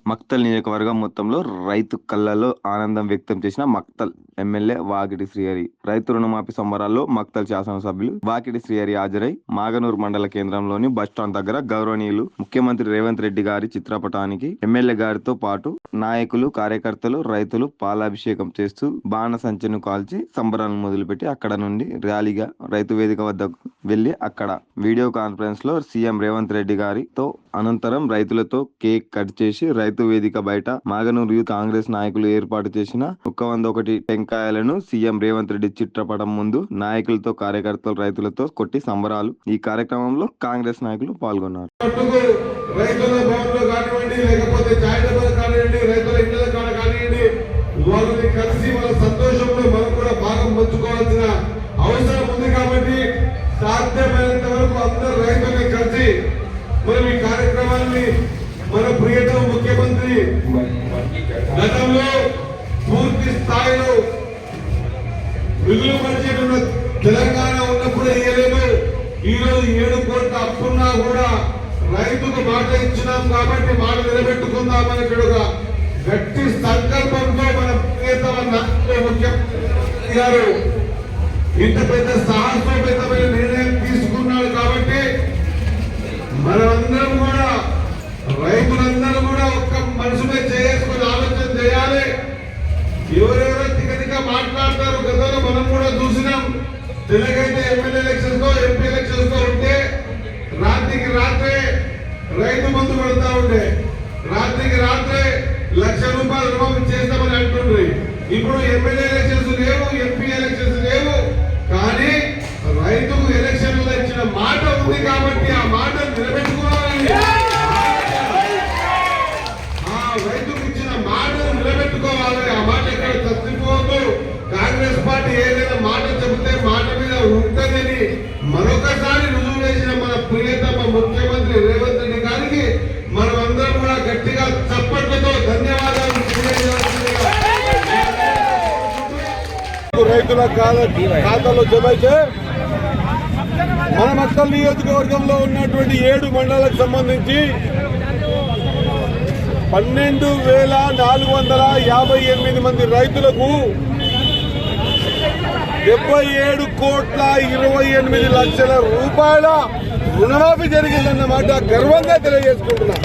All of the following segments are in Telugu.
మక్తల్ నియోజకవర్గం మొత్తంలో రైతు కళ్ళలో ఆనందం వ్యక్తం చేసిన మక్తల్ ఎమ్మెల్యే వాకిటి శ్రీహరి. రైతు రుణమాఫీ సంబరాల్లో మక్తల్ శాసనసభ్యులు వాకిటి శ్రీహరి హాజరై మాగనూరు మండల కేంద్రంలోని బస్టాండ్ దగ్గర గౌరవనీయులు ముఖ్యమంత్రి రేవంత్ రెడ్డి గారి చిత్రపటానికి ఎమ్మెల్యే గారితో పాటు నాయకులు, కార్యకర్తలు, రైతులు పాలాభిషేకం చేస్తూ బాణసంచను కాల్చి సంబరాలను మొదలుపెట్టి అక్కడ నుండి ర్యాలీగా రైతు వేదిక వద్దకు వెళ్లి అక్కడ వీడియో కాన్ఫరెన్స్ లో సీఎం రేవంత్ రెడ్డి గారితో అనంతరం రైతులతో కేక్ కట్ చేసి రైతు వేదిక బయట మాగనూరు యూత్ కాంగ్రెస్ నాయకులు ఏర్పాటు చేసిన 101 టెంకాయలను సీఎం రేవంత్ రెడ్డి చిత్రపటం ముందు నాయకులతో, కార్యకర్తలు, రైతులతో కొట్టి సంబరాలు. ఈ కార్యక్రమంలో కాంగ్రెస్ నాయకులు పాల్గొన్నారు. అవసరం ఉంది కాబట్టి సాధ్యమైనంత వరకు అందరూ రైతుల్ని కలిసి మనం ఈ కార్యక్రమాన్ని మన ప్రియతమ ముఖ్యమంత్రి గతంలో పూర్తి స్థాయిలో మిగులు బడ్జెట్ ఉన్న తెలంగాణ ఉన్నప్పుడు ఇవ్వలేదు. ఈరోజు 7 కోట్ల అప్పున్నా కూడా రైతుకు మాట ఇచ్చినాం కాబట్టి మాట నిలబెట్టుకుందామని ఒక గట్టి సంకల్పంతో మన ప్రియతమ ముఖ్యమంత్రి గారు ఇంత పెద్ద సాహసోపేతమైన నిర్ణయం తీసుకున్నాడు. కాబట్టి మనమందరం కూడా రైతులందరూ కూడా ఒక్క మనసుమే చేసుకుని ఆలోచన చేయాలి. ఎవరెవరో తిగతిగా మాట్లాడతారు. గతంలో మనం కూడా చూసినాం. తెలుగైతే ఎమ్మెల్యే ఎలక్షన్స్ తో, ఎంపీ ఎలక్షన్స్ తో ఉంటే రాత్రికి రాత్రే రైతు బంధు పడతా ఉండే, రాత్రికి రాత్రే ₹1,00,000 రుణమాఫీ చేస్తామని అంటుండ్రి. ఇప్పుడు ఎమ్మెల్యే ఎలక్షన్స్ లేవు, ఎంపీ ఎలక్షన్స్ లేవు. కానీ రైతుకు ఎలక్షన్ లో ఇచ్చిన మాట ఉంది కాబట్టి ఆ మాట నిలబెట్టుకోవాలి. ఆ రైతుకు ఇచ్చిన మాటను నిలబెట్టుకోవాలి. ఆ మాట ఎక్కడ తప్పిపోవద్దు. కాంగ్రెస్ పార్టీ ఏదైనా మాట చెబితే మాట మీద ఉంటుందని మరొకసారి రుజువు చేసిన మన ప్రియతమ ముఖ్యమంత్రి రేవంత్ రెడ్డి గారికి మనం అందరం కూడా గట్టిగా చప్పట్లతో ధన్యవాదాలు తెలియజేస్తున్నాం. రైతుల ఖాతాలో జమ అయితే మన మక్తల్ నియోజకవర్గంలో ఉన్నటువంటి 7 మండలాలకు సంబంధించి 12,458 మంది రైతులకు 77,28,00,000 రూపాయల రుణమాఫీ జరిగిందన్నమాట గర్వంగా తెలియజేసుకుంటున్నా.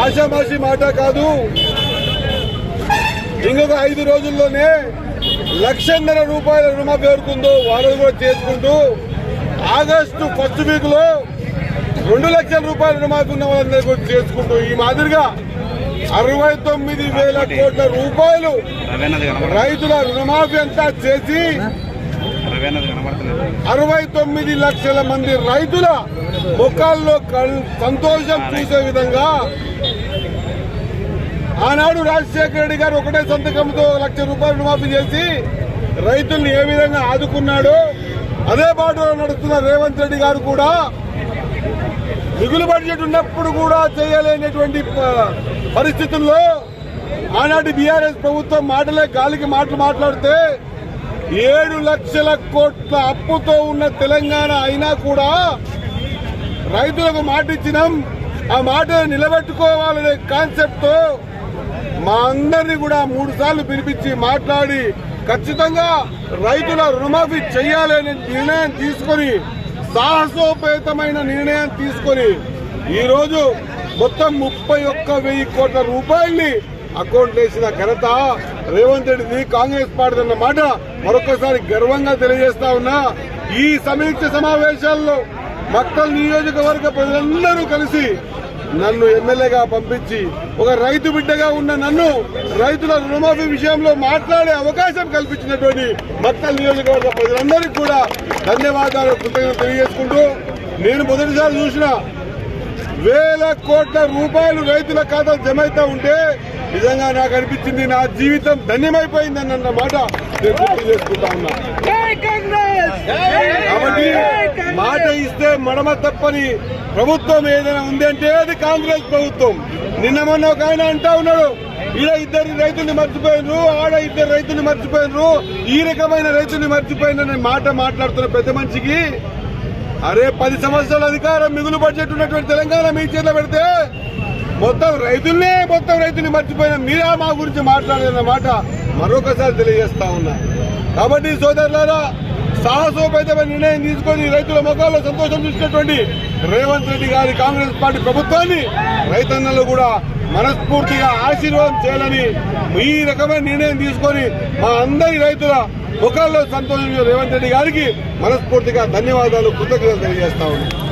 ఆశామాషి మాట కాదు. ఇంకొక 5 రోజుల్లోనే ₹1,00,000 రుణమాఫీ ఎవరుకుందో వాళ్ళని కూడా చేసుకుంటూ ఆగస్టు ఫస్ట్ వీక్ లో ₹2,00,000 రుణమాఫీ ఉన్న వాళ్ళందరూ కూడా చేసుకుంటూ ఈ మాదిరిగా 69,000 కోట్ల రూపాయలు రైతుల రుణమాఫీ అంతా చేసి 69 లక్షల మంది రైతుల ముఖాల్లో సంతోషం చూసే విధంగా ఆనాడు రాజశేఖర రెడ్డి గారు ఒకటే సంతకంతో ₹1,00,000 రుణమాఫీ చేసి రైతుల్ని ఏ విధంగా ఆదుకున్నాడో అదే బాటలో నడుస్తున్న రేవంత్ రెడ్డి గారు కూడా మిగులు బడ్జెట్ ఉన్నప్పుడు కూడా చేయలేనటువంటి పరిస్థితుల్లో ఆనాటి బీఆర్ఎస్ ప్రభుత్వం మాటలే గాలికి మాటలు మాట్లాడితే 7 లక్షల కోట్ల అప్పుతో ఉన్న తెలంగాణ అయినా కూడా రైతులకు మాట ఇచ్చినాం. ఆ మాట నిలబెట్టుకోవాలనే కాన్సెప్ట్ తో మా అందరినీ కూడా 3 సార్లు పిలిపించి మాట్లాడి ఖచ్చితంగా రైతుల రుణమాఫీ చేయాలనే నిర్ణయం తీసుకొని, సాహసోపేతమైన నిర్ణయం తీసుకొని ఈరోజు మొత్తం 31,000 కోట్ల రూపాయల్ని అకౌంట్ వేసిన ఘనత రేవంత్ రెడ్డిది, కాంగ్రెస్ పార్టీ అన్న మాట మరొకసారి గర్వంగా తెలియజేస్తా ఉన్నా. ఈ సమీక్ష సమావేశాల్లో మక్తల్ నియోజకవర్గ ప్రజలందరూ కలిసి నన్ను ఎమ్మెల్యేగా పంపించి ఒక రైతు బిడ్డగా ఉన్న నన్ను రైతుల రుణమాఫీ విషయంలో మాట్లాడే అవకాశం కల్పించినటువంటి మక్తల్ నియోజకవర్గ ప్రజలందరికీ కూడా ధన్యవాదాలు, కృతజ్ఞతలు తెలియజేసుకుంటూ, నేను మొదటిసారి చూసిన 1,000 కోట్ల రూపాయలు రైతుల ఖాతాలు జమ అవుతా ఉంటే నిజంగా నాకు అనిపించింది నా జీవితం ధన్యమైపోయిందని అన్న మాట నేను గుర్తు చేసుకుంటా ఉన్నా. కాబట్టి మాట ఇస్తే మడమ తప్పని ప్రభుత్వం ఏదైనా ఉంది అంటే అది కాంగ్రెస్ ప్రభుత్వం. నిన్న మొన్న ఒక ఆయన అంటా ఉన్నాడు, ఈడ 2 రైతుల్ని మర్చిపోయినరు, ఆడ 2 రైతుల్ని మర్చిపోయినరు, ఈ రకమైన రైతుల్ని మర్చిపోయిననే మాట మాట్లాడుతున్న పెద్ద మనిషికి అరే 10 సంవత్సరాల అధికారం మిగులు బడ్జెట్ ఉన్నటువంటి తెలంగాణ మీ చేతిలో పెడితే మొత్తం రైతుల్ని మర్చిపోయిన మీరే మా గురించి మాట్లాడాలన్న మాట మరొకసారి తెలియజేస్తా ఉన్నా. కాబట్టి సోదరులారా, సాహసోపేతమైన నిర్ణయం తీసుకొని రైతుల ముఖాల్లో సంతోషం చూసినటువంటి రేవంత్ రెడ్డి గారి కాంగ్రెస్ పార్టీ ప్రభుత్వాన్ని రైతన్నలు కూడా మనస్ఫూర్తిగా ఆశీర్వాదం చేయాలని ఈ రకమైన నిర్ణయం తీసుకొని మా అందరి రైతుల ముఖాల్లో సంతోషం రేవంత్ రెడ్డి గారికి మనస్ఫూర్తిగా ధన్యవాదాలు, కృతజ్ఞతలు తెలియజేస్తా ఉన్నాం.